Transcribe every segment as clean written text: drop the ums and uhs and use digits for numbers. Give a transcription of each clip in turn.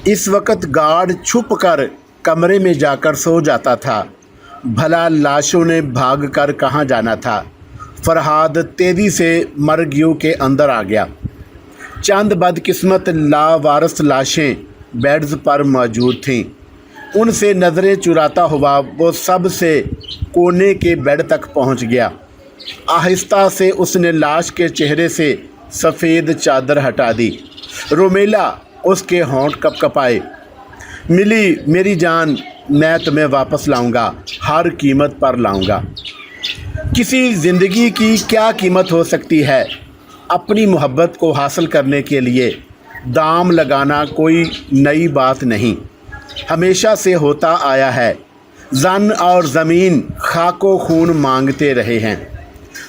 इस वक्त गार्ड छुप कर कमरे में जाकर सो जाता था। भला लाशों ने भागकर कहाँ जाना था। फरहाद तेज़ी से मरग्यू के अंदर आ गया। चंद बदकिस्मत लावारस लाशें बेड्स पर मौजूद थीं। उनसे नज़रें चुराता हुआ वो सबसे कोने के बेड तक पहुंच गया। आहिस्ता से उसने लाश के चेहरे से सफ़ेद चादर हटा दी। रोमेला उसके होंठ कपकपाए। मिली मेरी जान, मैं तुम्हें वापस लाऊंगा, हर कीमत पर लाऊंगा। किसी ज़िंदगी की क्या कीमत हो सकती है। अपनी मोहब्बत को हासिल करने के लिए दाम लगाना कोई नई बात नहीं, हमेशा से होता आया है। जन और ज़मीन खाको खून मांगते रहे हैं।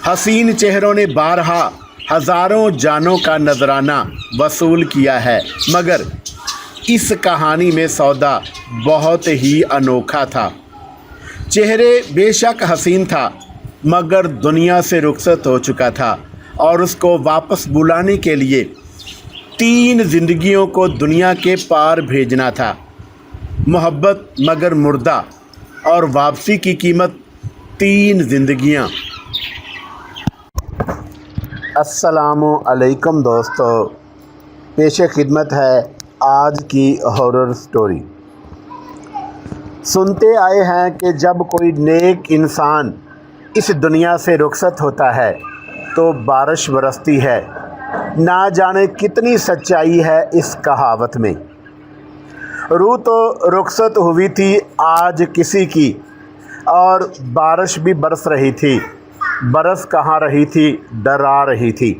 हसीन चेहरों ने बारहा हज़ारों जानों का नजराना वसूल किया है, मगर इस कहानी में सौदा बहुत ही अनोखा था। चेहरे बेशक हसीन था, मगर दुनिया से रुखसत हो चुका था और उसको वापस बुलाने के लिए 3 जिंदगियों को दुनिया के पार भेजना था। मोहब्बत मगर मुर्दा, और वापसी की कीमत 3 जिंदगियां। अस्सलामु अलैकुम दोस्तों, पेश खिदमत है आज की हॉरर स्टोरी। सुनते आए हैं कि जब कोई नेक इंसान इस दुनिया से रुखसत होता है तो बारिश बरसती है। ना जाने कितनी सच्चाई है इस कहावत में। रूह तो रुखसत हुई थी आज किसी की, और बारिश भी बरस रही थी। बरस कहाँ रही थी, डरा रही थी।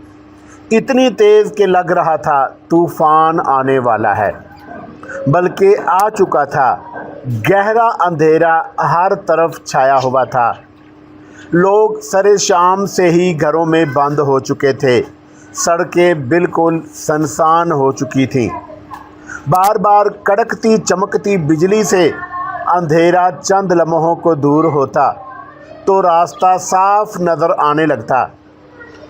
इतनी तेज़ कि लग रहा था तूफ़ान आने वाला है, बल्कि आ चुका था। गहरा अंधेरा हर तरफ छाया हुआ था। लोग सरे शाम से ही घरों में बंद हो चुके थे। सड़कें बिल्कुल सुनसान हो चुकी थीं। बार बार कड़कती चमकती बिजली से अंधेरा चंद लम्हों को दूर होता तो रास्ता साफ नज़र आने लगता।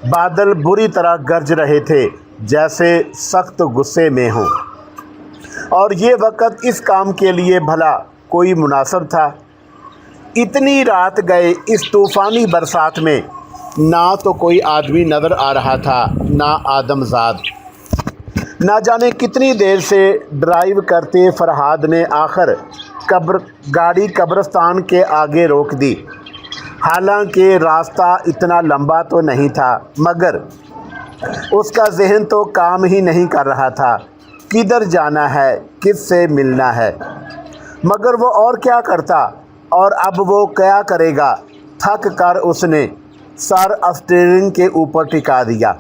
बादल बुरी तरह गरज रहे थे, जैसे सख्त गुस्से में हों, और ये वक्त इस काम के लिए भला कोई मुनासिब था। इतनी रात गए इस तूफ़ानी बरसात में, ना तो कोई आदमी नज़र आ रहा था, ना आदमजाद। ना जाने कितनी देर से ड्राइव करते फरहाद ने आखिर गाड़ी कब्रिस्तान के आगे रोक दी। हालांकि रास्ता इतना लंबा तो नहीं था, मगर उसका जहन तो काम ही नहीं कर रहा था। किधर जाना है, किससे मिलना है। मगर वो और क्या करता, और अब वो क्या करेगा। थक कर उसने सर स्टीयरिंग के ऊपर टिका दिया।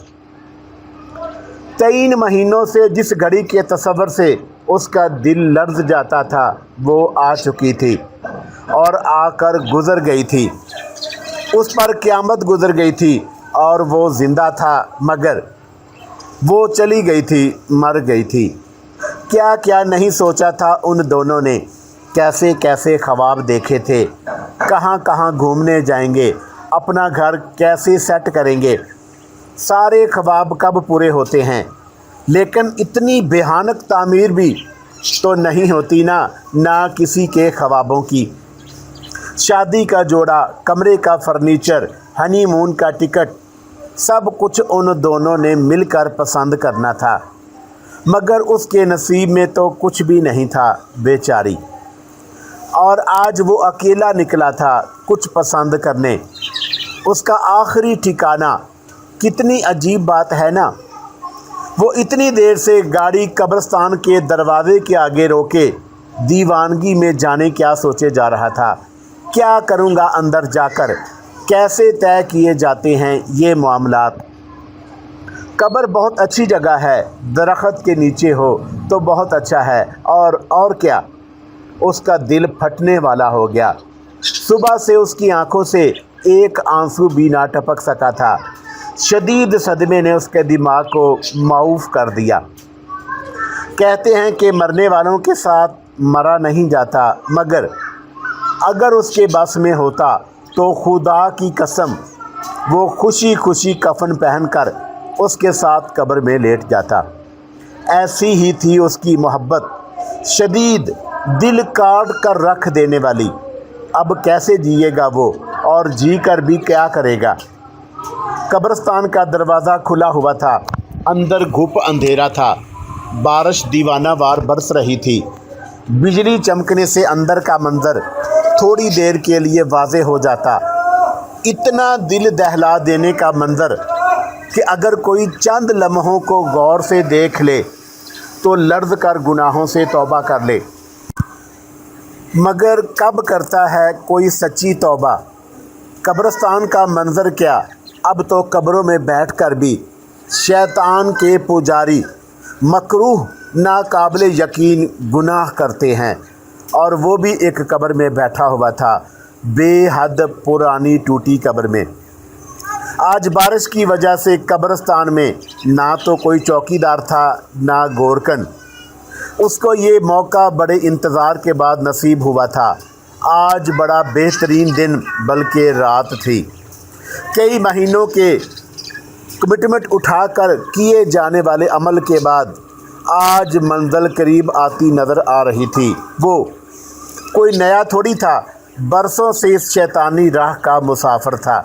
3 महीनों से जिस घड़ी के तस्वर से उसका दिल लर्ज़ जाता था, वो आ चुकी थी और आकर गुज़र गई थी। उस पर क़यामत गुज़र गई थी और वो ज़िंदा था, मगर वो चली गई थी, मर गई थी। क्या क्या नहीं सोचा था उन दोनों ने। कैसे कैसे ख्वाब देखे थे। कहाँ कहाँ घूमने जाएंगे, अपना घर कैसे सेट करेंगे। सारे ख्वाब कब पूरे होते हैं, लेकिन इतनी भयानक तामीर भी तो नहीं होती ना किसी के ख्वाबों की। शादी का जोड़ा, कमरे का फर्नीचर, हनीमून का टिकट, सब कुछ उन दोनों ने मिलकर पसंद करना था, मगर उसके नसीब में तो कुछ भी नहीं था, बेचारी। और आज वो अकेला निकला था कुछ पसंद करने। उसका आखिरी ठिकाना। कितनी अजीब बात है ना। वो इतनी देर से गाड़ी कब्रिस्तान के दरवाजे के आगे रोके दीवानगी में जाने क्या सोचे जा रहा था। क्या करूँगा अंदर जाकर, कैसे तय किए जाते हैं ये मामलात। कब्र बहुत अच्छी जगह है, दरख्त के नीचे हो तो बहुत अच्छा है। और क्या। उसका दिल फटने वाला हो गया। सुबह से उसकी आंखों से एक आंसू भी ना टपक सका था। शदीद सदमे ने उसके दिमाग को माऊफ कर दिया। कहते हैं कि मरने वालों के साथ मरा नहीं जाता, मगर अगर उसके बस में होता तो खुदा की कसम वो खुशी खुशी कफन पहनकर उसके साथ कब्र में लेट जाता। ऐसी ही थी उसकी मोहब्बत। शदीद, दिल काट कर रख देने वाली। अब कैसे जिएगा वो, और जी कर भी क्या करेगा। कब्रिस्तान का दरवाज़ा खुला हुआ था, अंदर घुप अंधेरा था। बारिश दीवाना वार बरस रही थी। बिजली चमकने से अंदर का मंजर थोड़ी देर के लिए वाज़े हो जाता। इतना दिल दहला देने का मंजर कि अगर कोई चंद लम्हों को गौर से देख ले तो लर्ज़ कर गुनाहों से तौबा कर ले। मगर कब करता है कोई सच्ची तौबा। कब्रिस्तान का मंजर क्या, अब तो कब्रों में बैठकर भी शैतान के पुजारी मकरूह नाकाबिल यकीन गुनाह करते हैं, और वो भी एक कब्र में बैठा हुआ था, बेहद पुरानी टूटी कब्र में। आज बारिश की वजह से कब्रिस्तान में ना तो कोई चौकीदार था, ना गोरकन। उसको ये मौका बड़े इंतज़ार के बाद नसीब हुआ था। आज बड़ा बेहतरीन दिन बल्कि रात थी। कई महीनों के कमिटमेंट उठाकर किए जाने वाले अमल के बाद आज मंजिल करीब आती नज़र आ रही थी। वो कोई नया थोड़ी था, बरसों से इस शैतानी राह का मुसाफिर था।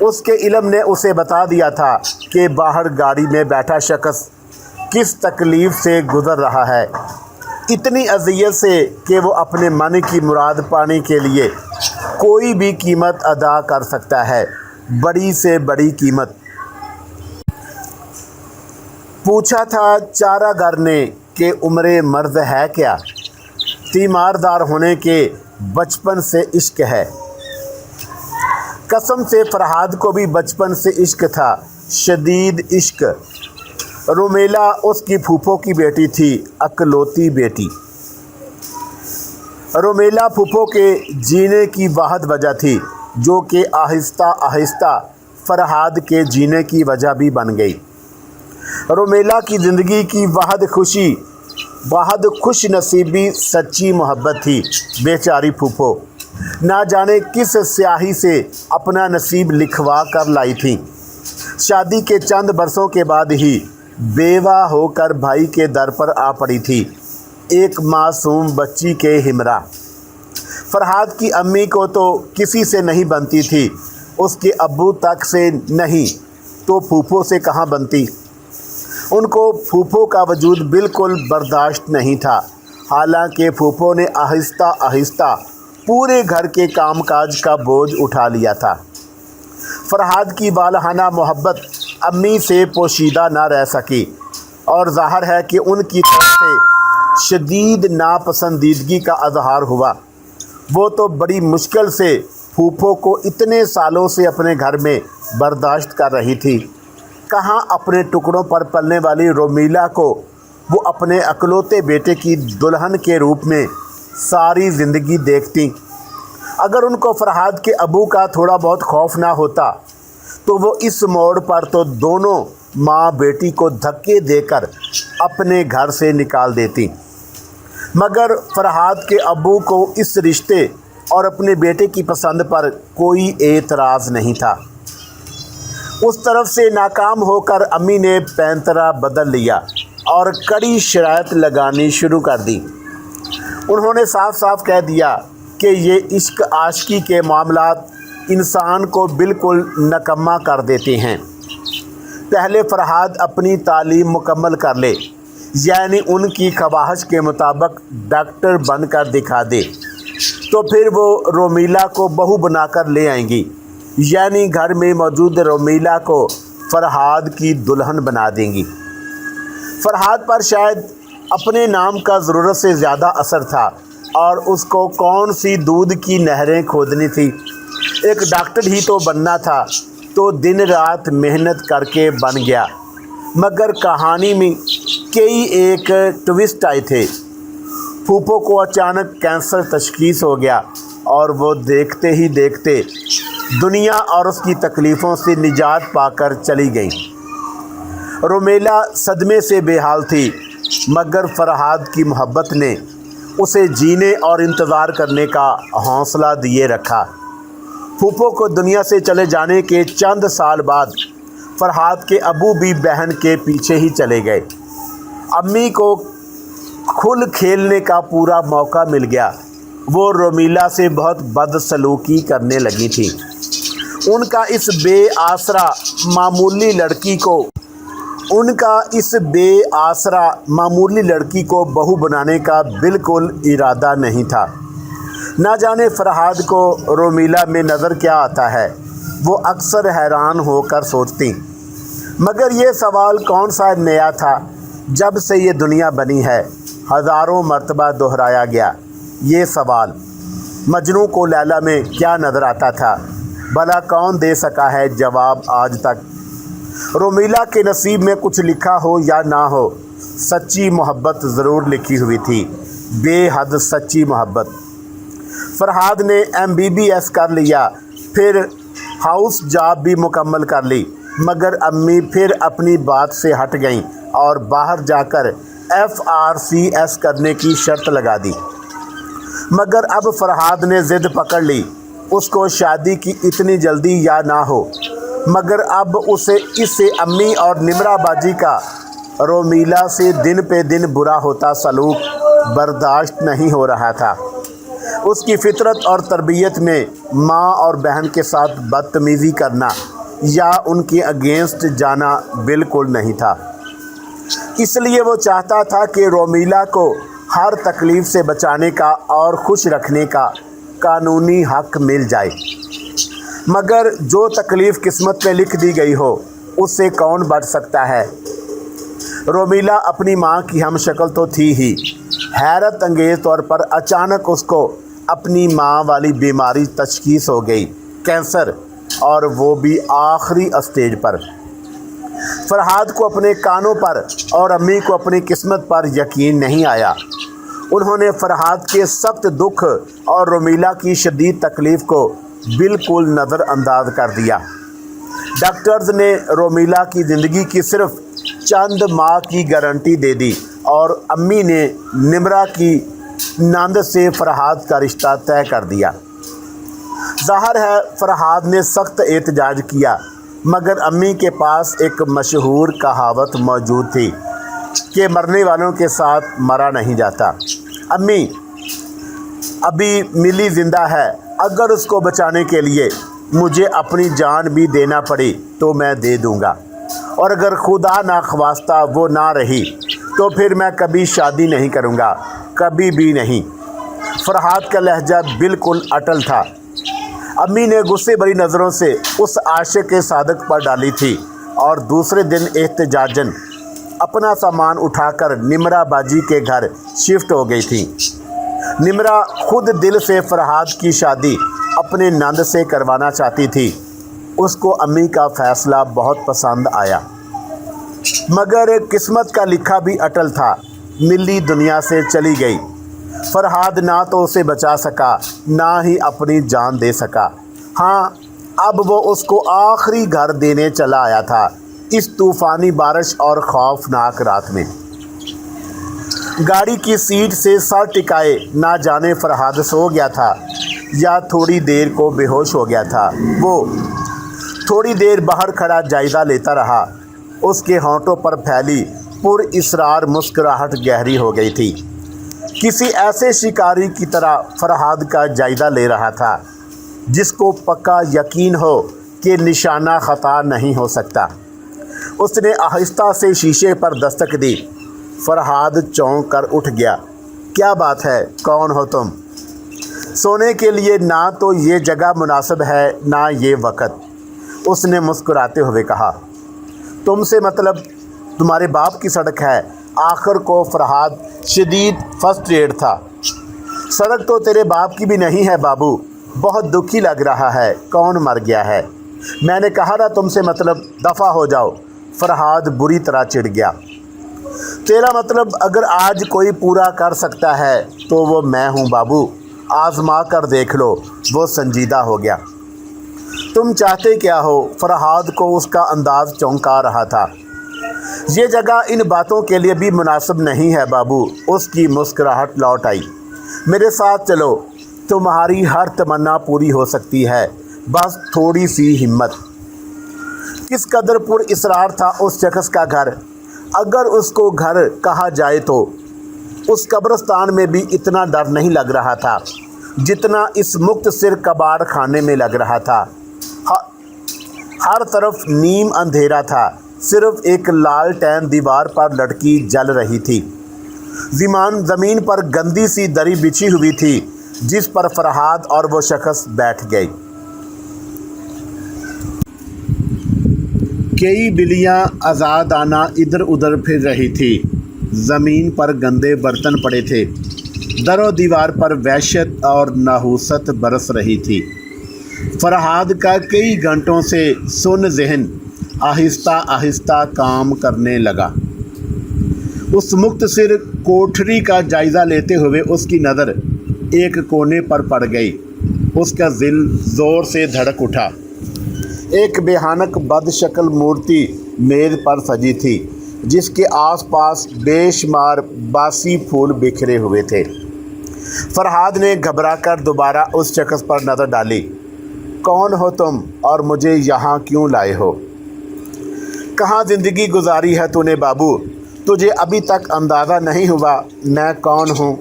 उसके इल्म ने उसे बता दिया था कि बाहर गाड़ी में बैठा शख्स किस तकलीफ़ से गुज़र रहा है, इतनी अज़ियत से कि वो अपने मन की मुराद पाने के लिए कोई भी कीमत अदा कर सकता है, बड़ी से बड़ी कीमत। पूछा था चारागर ने कि उम्र मर्द है क्या। तीमारदार होने के बचपन से इश्क है। कसम से फरहाद को भी बचपन से इश्क था, शदीद इश्क। रोमेला उसकी फूफो की बेटी थी, अकलौती बेटी। रोमेला फूफो के जीने की वाहद वजह थी, जो कि आहिस्ता आहिस्ता फरहाद के जीने की वजह भी बन गई। रोमेला की ज़िंदगी की वाहद खुश नसीबी सच्ची मोहब्बत थी। बेचारी फूफो ना जाने किस स्याही से अपना नसीब लिखवा कर लाई थी। शादी के चंद बरसों के बाद ही बेवा होकर भाई के दर पर आ पड़ी थी, एक मासूम बच्ची के हिमरा। फरहाद की अम्मी को तो किसी से नहीं बनती थी, उसके अब्बू तक से नहीं तो फूफो से कहाँ बनती। उनको फूफो का वजूद बिल्कुल बर्दाश्त नहीं था। हालांकि फूफो ने आहिस्ता आहिस्ता पूरे घर के कामकाज का बोझ उठा लिया था। फरहाद की वालहाना मोहब्बत अम्मी से पोशीदा ना रह सकी, और ज़ाहिर है कि उनकी तरफ से शदीद नापसंदीदगी का इज़हार हुआ। वो तो बड़ी मुश्किल से फूफो को इतने सालों से अपने घर में बर्दाश्त कर रही थी। कहाँ अपने टुकड़ों पर पलने वाली रोमीला को वो अपने अकलौते बेटे की दुल्हन के रूप में सारी ज़िंदगी देखती। अगर उनको फरहाद के अबू का थोड़ा बहुत खौफ ना होता तो वो इस मोड़ पर तो दोनों माँ बेटी को धक्के देकर अपने घर से निकाल देती। मगर फरहाद के अबू को इस रिश्ते और अपने बेटे की पसंद पर कोई एतराज़ नहीं था। उस तरफ से नाकाम होकर अम्मी ने पैंतरा बदल लिया और कड़ी शराइत लगानी शुरू कर दी। उन्होंने साफ साफ कह दिया कि ये इश्क आशिकी के मामलात इंसान को बिल्कुल नकम्मा कर देते हैं। पहले फरहाद अपनी तालीम मुकम्मल कर ले, यानी उनकी ख्वाहिश के मुताबिक डॉक्टर बनकर दिखा दे, तो फिर वो रोमीला को बहू बनाकर ले आएंगी, यानी घर में मौजूद रोमीला को फरहाद की दुल्हन बना देंगी। फरहाद पर शायद अपने नाम का ज़रूरत से ज़्यादा असर था, और उसको कौन सी दूध की नहरें खोदनी थी। एक डॉक्टर ही तो बनना था, तो दिन रात मेहनत करके बन गया। मगर कहानी में कई एक ट्विस्ट आए थे। फूफो को अचानक कैंसर तशखीस हो गया, और वो देखते ही देखते दुनिया और उसकी तकलीफ़ों से निजात पाकर चली गई। रोमेला सदमे से बेहाल थी, मगर फरहाद की मोहब्बत ने उसे जीने और इंतज़ार करने का हौसला दिए रखा। फूफो को दुनिया से चले जाने के चंद साल बाद फरहाद के अबू भी बहन के पीछे ही चले गए। अम्मी को खुल खेलने का पूरा मौका मिल गया। वो रोमीला से बहुत बदसलूकी करने लगी थी। उनका इस बेआसरा मामूली लड़की को बहू बनाने का बिल्कुल इरादा नहीं था। ना जाने फरहाद को रोमीला में नज़र क्या आता है, वो अक्सर हैरान होकर सोचती। मगर ये सवाल कौन सा नया था, जब से ये दुनिया बनी है हज़ारों मर्तबा दोहराया गया। ये सवाल मजनू को लैला में क्या नज़र आता था, भला कौन दे सका है जवाब आज तक। रोमीला के नसीब में कुछ लिखा हो या ना हो, सच्ची मोहब्बत ज़रूर लिखी हुई थी, बेहद सच्ची मोहब्बत। फरहाद ने MBBS कर लिया, फिर हाउस जॉब भी मुकम्मल कर ली, मगर अम्मी फिर अपनी बात से हट गईं और बाहर जाकर FRCS करने की शर्त लगा दी। मगर अब फरहाद ने ज़िद पकड़ ली, उसको शादी की इतनी जल्दी या ना हो। मगर अब इससे अम्मी और निमरा बाजी का रोमीला से दिन पे दिन बुरा होता सलूक बर्दाश्त नहीं हो रहा था। उसकी फितरत और तरबियत में माँ और बहन के साथ बदतमीज़ी करना या उनके अगेंस्ट जाना बिल्कुल नहीं था। इसलिए वो चाहता था कि रोमीला को हर तकलीफ़ से बचाने का और खुश रखने का कानूनी हक मिल जाए। मगर जो तकलीफ़ किस्मत में लिख दी गई हो, उससे कौन बच सकता है। रोमीला अपनी माँ की हम शक्ल तो थी ही। हैरत अंगेज़ तौर पर अचानक उसको अपनी माँ वाली बीमारी तशख़ीस हो गई, कैंसर, और वो भी आखिरी स्टेज पर। फरहाद को अपने कानों पर और अम्मी को अपनी किस्मत पर यकीन नहीं आया। उन्होंने फरहाद के सख्त दुख और रोमीला की शदीद तकलीफ़ को बिल्कुल नज़रअंदाज कर दिया। डॉक्टर्स ने रोमीला की ज़िंदगी की सिर्फ चंद माह की गारंटी दे दी और अम्मी ने निमरा की नंद से फरहाद का रिश्ता तय कर दिया। ज़ाहिर है फरहाद ने सख्त एहतजाज किया, मगर अम्मी के पास एक मशहूर कहावत मौजूद थी कि मरने वालों के साथ मरा नहीं जाता। अम्मी, अभी मिली ज़िंदा है, अगर उसको बचाने के लिए मुझे अपनी जान भी देना पड़ी तो मैं दे दूँगा, और अगर खुदा ना ख्वास्ता वो ना रही तो फिर मैं कभी शादी नहीं करूँगा, कभी भी नहीं। फरहाद का लहजा बिल्कुल अटल था। अम्मी ने गुस्से भरी नज़रों से उस आशिक के सादक पर डाली थी और दूसरे दिन एहतजाजन अपना सामान उठाकर निमरा बाजी के घर शिफ्ट हो गई थी। निमरा खुद दिल से फरहाद की शादी अपने नंद से करवाना चाहती थी। उसको अम्मी का फ़ैसला बहुत पसंद आया, मगर किस्मत का लिखा भी अटल था। मिली दुनिया से चली गई। फरहाद ना तो उसे बचा सका, ना ही अपनी जान दे सका। हाँ, अब वो उसको आखिरी घर देने चला आया था इस तूफ़ानी बारिश और खौफनाक रात में। गाड़ी की सीट से सर टिकाए ना जाने फरहाद सो गया था या थोड़ी देर को बेहोश हो गया था। वो थोड़ी देर बाहर खड़ा जायज़ा लेता रहा। उसके होंठों पर फैली पुरइसरार मुस्कुराहट गहरी हो गई थी। किसी ऐसे शिकारी की तरह फरहाद का जायज़ा ले रहा था जिसको पक्का यकीन हो कि निशाना ख़ता नहीं हो सकता। उसने आहिस्ता से शीशे पर दस्तक दी। फरहाद चौंक कर उठ गया। क्या बात है, कौन हो तुम? सोने के लिए ना तो ये जगह मुनासिब है ना ये वक़्त, उसने मुस्कुराते हुए कहा। तुमसे मतलब तुम्हारे बाप की सड़क है। आखिर को फरहाद शदीद फ्रस्ट्रेट था। सड़क तो तेरे बाप की भी नहीं है बाबू, बहुत दुखी लग रहा है। कौन मर गया है? मैंने कहा ना तुमसे मतलब, दफ़ा हो जाओ। फरहाद बुरी तरह चिढ़ गया। तेरा मतलब अगर आज कोई पूरा कर सकता है तो वो मैं हूँ बाबू, आज़मा कर देख लो। वो संजीदा हो गया। तुम चाहते क्या हो? फरहाद को उसका अंदाज़ चौंका रहा था। ये जगह इन बातों के लिए भी मुनासिब नहीं है बाबू। उसकी मुस्कुराहट लौट आई। मेरे साथ चलो, तुम्हारी हर तमन्ना पूरी हो सकती है, बस थोड़ी सी हिम्मत। किस कदर पुरइसरार था उस शख्स का घर। अगर उसको घर कहा जाए तो उस कब्रिस्तान में भी इतना डर नहीं लग रहा था जितना इस मुख्तसर कबाड़ खाने में लग रहा था। हर तरफ नीम अंधेरा था, सिर्फ एक लालटेन दीवार पर लटकी जल रही थी। ज़मीन पर गंदी सी दरी बिछी हुई थी जिस पर फरहाद और वो शख्स बैठ गए। कई बिल्लियाँ आज़ादाना इधर उधर फिर रही थी। ज़मीन पर गंदे बर्तन पड़े थे। दरो दीवार पर वहशत और नाहूसत बरस रही थी। फरहाद का कई घंटों से सुन्न ज़हन आहिस्ता आहिस्ता काम करने लगा। उस मुख्तसर कोठरी का जायज़ा लेते हुए उसकी नज़र एक कोने पर पड़ गई। उसका दिल ज़ोर से धड़क उठा। एक बेहानक बदशक्ल मूर्ति मेज़ पर सजी थी जिसके आसपास बेशुमार बासी फूल बिखरे हुए थे। फरहाद ने घबराकर दोबारा उस शख्स पर नज़र डाली। कौन हो तुम और मुझे यहाँ क्यों लाए हो? कहाँ ज़िंदगी गुजारी है तूने बाबू? तुझे अभी तक अंदाज़ा नहीं हुआ मैं कौन हूँ?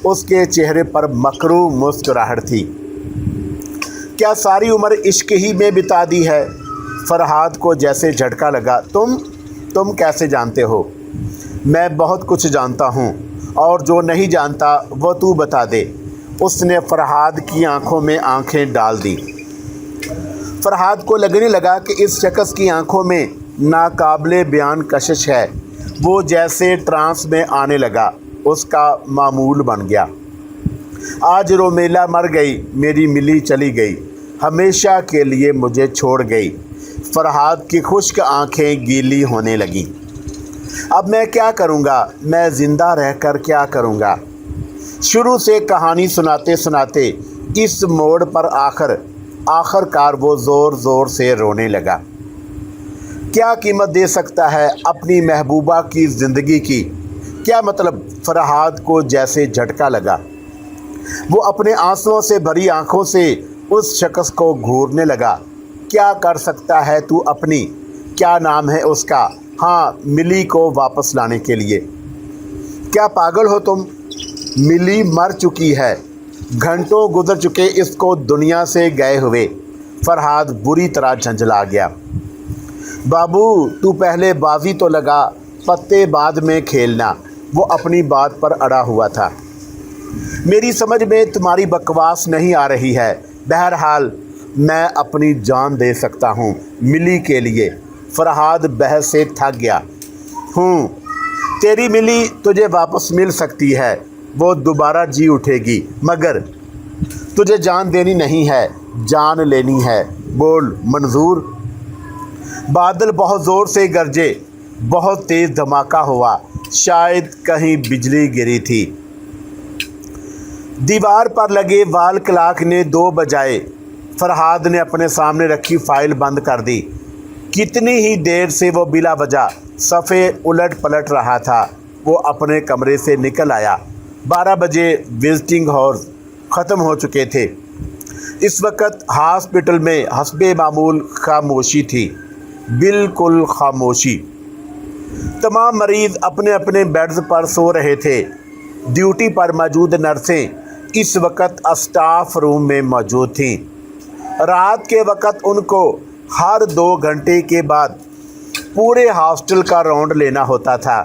उसके चेहरे पर मकरू मुस्कुराहट थी। क्या सारी उम्र इश्क ही में बिता दी है? फरहाद को जैसे झटका लगा। तुम कैसे जानते हो? मैं बहुत कुछ जानता हूँ और जो नहीं जानता वो तू बता दे। उसने फरहाद की आंखों में आंखें डाल दी। फरहाद को लगने लगा कि इस शख्स की आंखों में नाकाबिले बयान कशिश है। वो जैसे ट्रांस में आने लगा। उसका मामूल बन गया। आज रोमेला मर गई, मेरी मिली चली गई, हमेशा के लिए मुझे छोड़ गई। फरहाद की खुश्क आंखें गीली होने लगीं। अब मैं क्या करूँगा? मैं ज़िंदा रहकर क्या करूँगा? शुरू से कहानी सुनाते सुनाते इस मोड़ पर आखिरकार वो ज़ोर ज़ोर से रोने लगा। क्या कीमत दे सकता है अपनी महबूबा की ज़िंदगी की? क्या मतलब? फरहाद को जैसे झटका लगा। वो अपने आंसुओं से भरी आंखों से उस शख्स को घूरने लगा। क्या कर सकता है तू अपनी? क्या नाम है उसका? हाँ, मिली को वापस लाने के लिए। क्या पागल हो तुम? मिली मर चुकी है। घंटों गुजर चुके इसको दुनिया से गए हुए। फरहाद बुरी तरह झंझला गया। बाबू तू पहले बाजी तो लगा, पत्ते बाद में खेलना। वो अपनी बात पर अड़ा हुआ था। मेरी समझ में तुम्हारी बकवास नहीं आ रही है। बहरहाल मैं अपनी जान दे सकता हूँ मिली के लिए। फरहाद बहस से थक गया। तेरी मिली तुझे वापस मिल सकती है, वो दोबारा जी उठेगी, मगर तुझे जान देनी नहीं है, जान लेनी है। बोल मंजूर? बादल बहुत ज़ोर से गरजे। बहुत तेज़ धमाका हुआ। शायद कहीं बिजली गिरी थी। दीवार पर लगे वाल क्लॉक ने 2 बजाए। फरहाद ने अपने सामने रखी फाइल बंद कर दी। कितनी ही देर से वो बिला वजह सफ़े उलट पलट रहा था। वो अपने कमरे से निकल आया। 12 बजे विजिटिंग हॉर्स ख़त्म हो चुके थे। इस वक्त हॉस्पिटल में हस्बे मामूल खामोशी थी, बिल्कुल खामोशी। तमाम मरीज़ अपने अपने बेड्स पर सो रहे थे। ड्यूटी पर मौजूद नर्सें इस वक्त स्टाफ रूम में मौजूद थीं। रात के वक्त उनको हर 2 घंटे के बाद पूरे हॉस्टल का राउंड लेना होता था।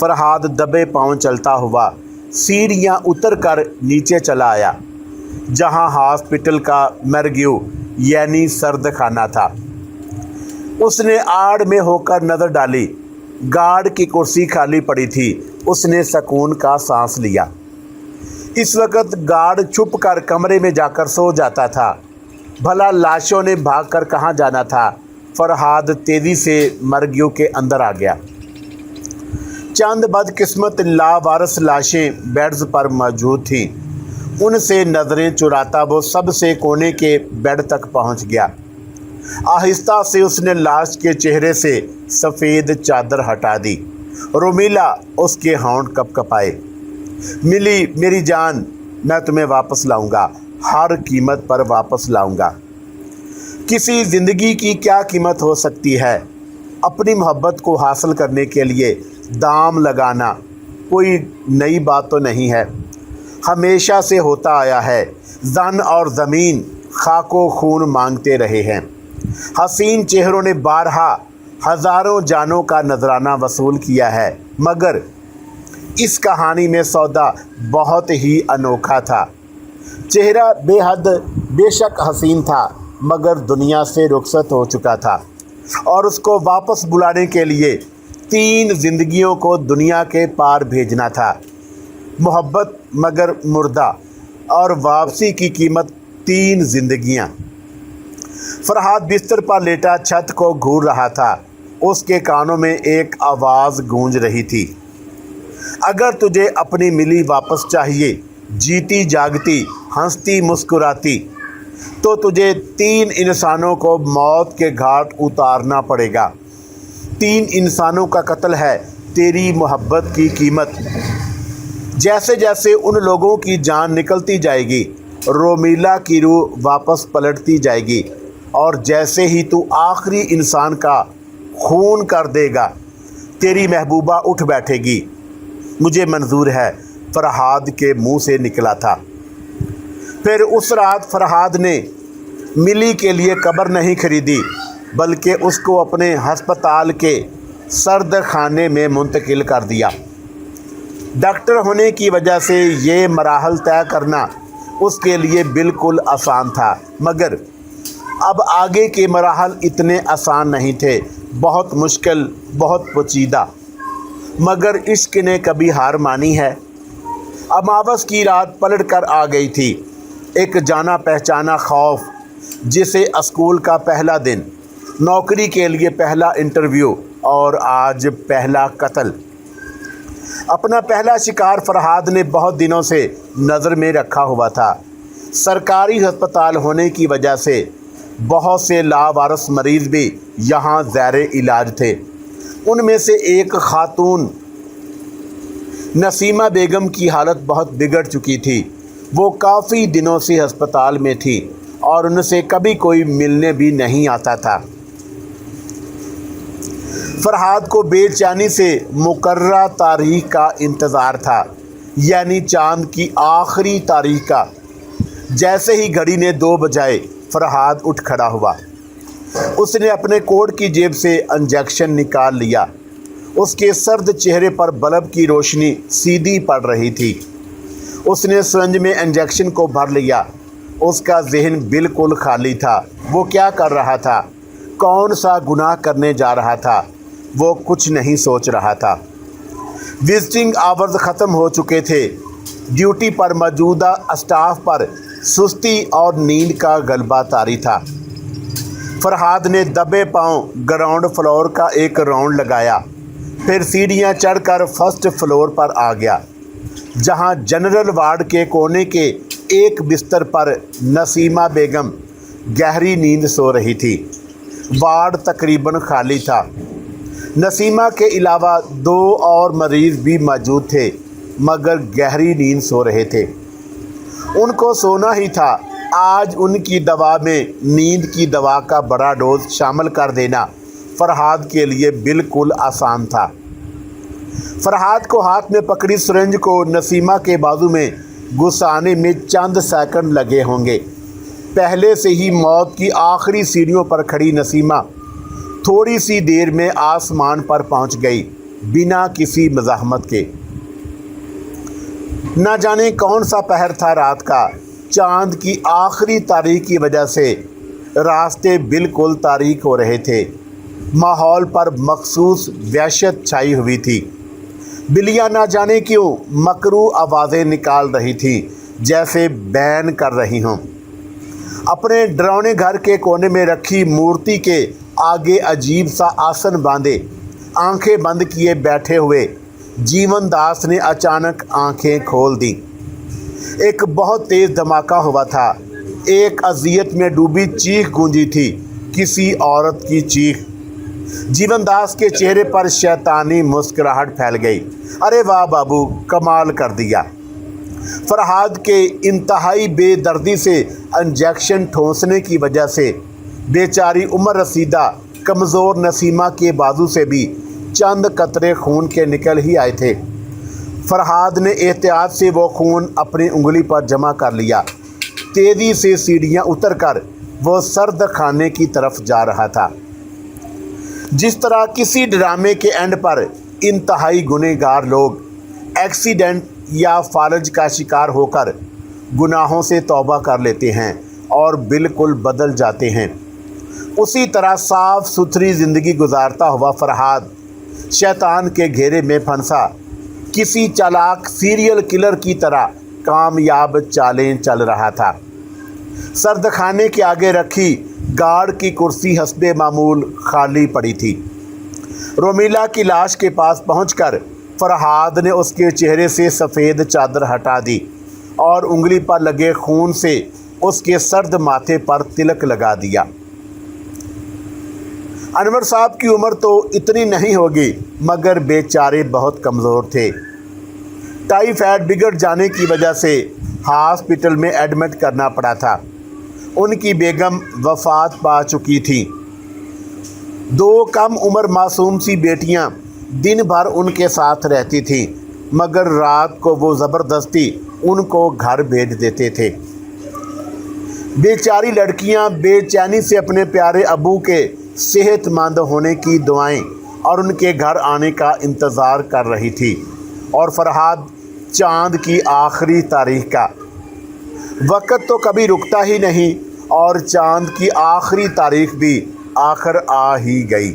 फरहाद दबे पांव चलता हुआ सीढ़ियाँ उतर कर नीचे चला आया, जहाँ हॉस्पिटल का मर्ग्यू यानी सर्द खाना था। उसने आड़ में होकर नज़र डाली। गार्ड की कुर्सी खाली पड़ी थी। उसने सुकून का सांस लिया। इस वक्त गार्ड छुप कर कमरे में जाकर सो जाता था। भला लाशों ने भागकर कहाँ जाना था? फरहाद तेज़ी से मर्ग्यू के अंदर आ गया। चंद बदकिस्मत लावारस लाशें बेड्स पर मौजूद थीं। उनसे नज़रें चुराता वो सबसे कोने के बेड तक पहुंच गया। आहिस्ता से उसने लाश के चेहरे से सफ़ेद चादर हटा दी। रोमिला उसके होंठ कपकपाए। मिली मेरी जान, मैं तुम्हें वापस लाऊंगा, हर कीमत पर वापस लाऊंगा। किसी ज़िंदगी की क्या कीमत हो सकती है? अपनी मोहब्बत को हासिल करने के लिए दाम लगाना کوئی نئی بات تو نہیں ہے، ہمیشہ سے ہوتا آیا ہے۔ زن اور زمین خاک و خون مانگتے رہے ہیں۔ حسین چہروں نے بارہا ہزاروں جانوں کا نذرانہ وصول کیا ہے، مگر اس کہانی میں سودا بہت ہی انوکھا تھا۔ چہرہ بے حد بے شک حسین تھا، مگر دنیا سے رخصت ہو چکا تھا، اور اس کو واپس بلانے کے لیے 3 زندگیوں کو دنیا کے پار بھیجنا تھا۔ محبت مگر مردہ، اور واپسی کی قیمت 3 زندگیاں۔ فرحاد بستر پر لیٹا چھت کو گھور رہا تھا۔ اس کے کانوں میں ایک آواز گونج رہی تھی، اگر تجھے اپنی ملی واپس چاہیے، جیتی جاگتی، ہنستی مسکراتی، تو تجھے 3 انسانوں کو موت کے گھاٹ اتارنا پڑے گا۔ 3 انسانوں کا قتل ہے تیری محبت کی قیمت۔ جیسے جیسے ان لوگوں کی جان نکلتی جائے گی، رومیلا کی روح واپس پلٹتی جائے گی، اور جیسے ہی تو آخری انسان کا خون کر دے گا، تیری محبوبہ اٹھ بیٹھے گی۔ مجھے منظور ہے، فرحاد کے منہ سے نکلا تھا۔ پھر اس رات فرحاد نے ملی کے لیے قبر نہیں خریدی، بلکہ اس کو اپنے ہسپتال کے سرد خانے میں منتقل کر دیا۔ ڈاکٹر ہونے کی وجہ سے یہ مراحل طے کرنا اس کے لیے بالکل آسان تھا، مگر اب آگے کے مراحل اتنے آسان نہیں تھے، بہت مشکل، بہت پیچیدہ۔ مگر عشق نے کبھی ہار مانی ہے؟ اماوس کی رات پلٹ کر آ گئی تھی، ایک جانا پہچانا خوف، جسے اسکول کا پہلا دن، نوکری کے لیے پہلا انٹرویو، اور آج پہلا قتل۔ اپنا پہلا شکار فرحاد نے بہت دنوں سے نظر میں رکھا ہوا تھا۔ سرکاری ہسپتال ہونے کی وجہ سے بہت سے لاوارث مریض بھی یہاں زیر علاج تھے۔ ان میں سے ایک خاتون نسیمہ بیگم کی حالت بہت بگڑ چکی تھی۔ وہ کافی دنوں سے ہسپتال میں تھی، اور ان سے کبھی کوئی ملنے بھی نہیں آتا تھا۔ فرحاد کو بے چینی سے مقررہ تاریخ کا انتظار تھا، یعنی چاند کی آخری تاریخ کا۔ جیسے ہی گھڑی نے 2 بجائے، فرحاد اٹھ کھڑا ہوا۔ اس نے اپنے کوٹ کی جیب سے انجیکشن نکال لیا۔ اس کے سرد چہرے پر بلب کی روشنی سیدھی پڑ رہی تھی۔ اس نے سرنج میں انجیکشن کو بھر لیا۔ اس کا ذہن بالکل خالی تھا۔ وہ کیا کر رہا تھا؟ کون سا گناہ کرنے جا رہا تھا؟ وہ کچھ نہیں سوچ رہا تھا۔ وزٹنگ آورز ختم ہو چکے تھے۔ ڈیوٹی پر موجودہ اسٹاف پر سستی اور نیند کا غلبہ طاری تھا۔ فرحاد نے دبے پاؤں گراؤنڈ فلور کا ایک راؤنڈ لگایا، پھر سیڑھیاں چڑھ کر فرسٹ فلور پر آ گیا، جہاں جنرل وارڈ کے کونے کے ایک بستر پر نسیمہ بیگم گہری نیند سو رہی تھی۔ وارڈ تقریباً خالی تھا۔ نسیمہ کے علاوہ 2 اور مریض بھی موجود تھے، مگر گہری نیند سو رہے تھے۔ ان کو سونا ہی تھا۔ آج ان کی دوا میں نیند کی دوا کا بڑا ڈوز شامل کر دینا فرحاد کے لیے بالکل آسان تھا۔ فرحاد کو ہاتھ میں پکڑی سرنج کو نسیمہ کے بازو میں گھسانے میں چند سیکنڈ لگے ہوں گے۔ پہلے سے ہی موت کی آخری سیڑھیوں پر کھڑی نسیمہ تھوڑی سی دیر میں آسمان پر پہنچ گئی، بنا کسی مزاحمت کے۔ نہ جانے کون سا پہر تھا رات کا۔ چاند کی آخری تاریخ کی وجہ سے راستے بالکل تاریک ہو رہے تھے۔ ماحول پر مخصوص وحشت چھائی ہوئی تھی۔ بلیاں نہ جانے کیوں مکروہ آوازیں نکال رہی تھیں، جیسے بین کر رہی ہوں۔ اپنے ڈراؤنے گھر کے کونے میں رکھی مورتی کے آگے عجیب سا آسن باندھے، آنکھیں بند کیے بیٹھے ہوئے جیون داس نے اچانک آنکھیں کھول دیں۔ ایک بہت تیز دھماکہ ہوا تھا۔ ایک اذیت میں ڈوبی چیخ گونجی تھی، کسی عورت کی چیخ۔ جیون داس کے چہرے پر شیطانی مسکراہٹ پھیل گئی۔ ارے واہ بابو، کمال کر دیا۔ فرحاد کے انتہائی بے دردی سے انجیکشن ٹھونسنے کی وجہ سے بیچاری عمر رسیدہ کمزور نسیمہ کے بازو سے بھی چند قطرے خون کے نکل ہی آئے تھے۔ फरहाद ने एहतियात से वो खून अपनी उंगली पर जमा कर लिया। तेज़ी से सीढ़ियाँ उतरकर वो सर्द खाने की तरफ जा रहा था। जिस तरह किसी ड्रामे के एंड पर इंतहाई गुनहगार लोग एक्सीडेंट या फालज का शिकार होकर गुनाहों से तौबा कर लेते हैं और बिल्कुल बदल जाते हैं, उसी तरह साफ़ सुथरी ज़िंदगी गुजारता हुआ फरहाद शैतान के घेरे में फंसा किसी चालाक सीरियल किलर की तरह कामयाब चालें चल रहा था। सर्द खाने के आगे रखी गार्ड की कुर्सी हस्बे मामूल खाली पड़ी थी। रोमिला की लाश के पास पहुंचकर फरहाद ने उसके चेहरे से सफ़ेद चादर हटा दी और उंगली पर लगे खून से उसके सर्द माथे पर तिलक लगा दिया। अनवर साहब की उम्र तो इतनी नहीं होगी, मगर बेचारे बहुत कमज़ोर थे। टाइफाइड बिगड़ जाने की वजह से हॉस्पिटल में एडमिट करना पड़ा था। उनकी बेगम वफ़ात पा चुकी थी। 2 कम उम्र मासूम सी बेटियां दिन भर उनके साथ रहती थीं, मगर रात को वो ज़बरदस्ती उनको घर भेज देते थे। बेचारी लड़कियां बेचैनी से अपने प्यारे अबू के सेहतमंद होने की दुआएं और उनके घर आने का इंतज़ार कर रही थी, और फरहाद चाँद की आखिरी तारीख का। वक्त तो कभी रुकता ही नहीं और चाँद की आखिरी तारीख भी आखिर आ ही गई।